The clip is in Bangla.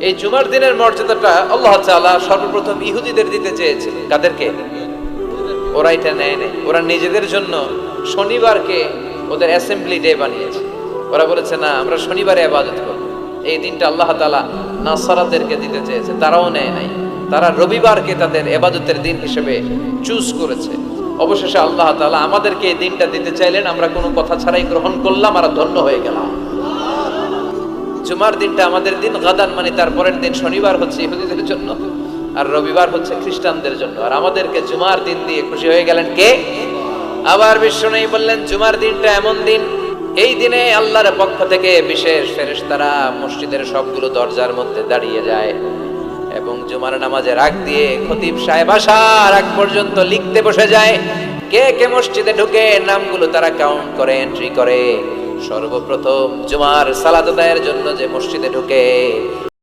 এই জুমার দিনের মর্যাদাটা আল্লাহ তাআলা সর্বপ্রথম ইহুদিদের দিতে চেয়েছিলেন। কাদেরকে? ওরা এটা নেয় নাই। ওরা নিজেদের জন্য শনিবারকে ওদের অ্যাসেম্বলি ডে বানিয়েছে। ওরা বলেছে না, আমরা শনিবারে ইবাদত করব। এই দিনটা আল্লাহ তাআলা নাসারাদেরকে দিতে চেয়েছে, তারাও নেয় নাই। তারা রবিবারকে তাদের ইবাদতের দিন হিসেবে চুজ করেছে। অবশেষে আল্লাহ তাআলা আমাদেরকে এই দিনটা দিতে চাইলেন, আমরা কোনো কথা ছাড়াই গ্রহণ করলাম আর ধন্য হয়ে গেলাম। জুমার দিনটা আমাদের দিন, গাদান মানে তারপরের দিন শনিবার হচ্ছে ইহুদিদের জন্য, আর রবিবার হচ্ছে খ্রিস্টানদের জন্য। আর আমাদেরকে জুমার দিন দিয়ে খুশি হয়ে গেলেন কে? আবার বিশ্বনবী বললেন, জুমার দিনটা এমন দিন, এই দিনে আল্লাহর পক্ষ থেকে বিশেষ ফেরেশতারা মসজিদের সবগুলো দরজার মধ্যে দাঁড়িয়ে যায় এবং জুমার নামাজের আগ দিয়ে খতিব সাহেব আসার আগ পর্যন্ত লিখতে বসে যায়। কে কে মসজিদে ঢুকে নামগুলো তারা কাউন্ট করে, এন্ট্রি করে। সর্বপ্রথম জুমার সালাত আদায়ের জন্য যে মসজিদে ঢুকে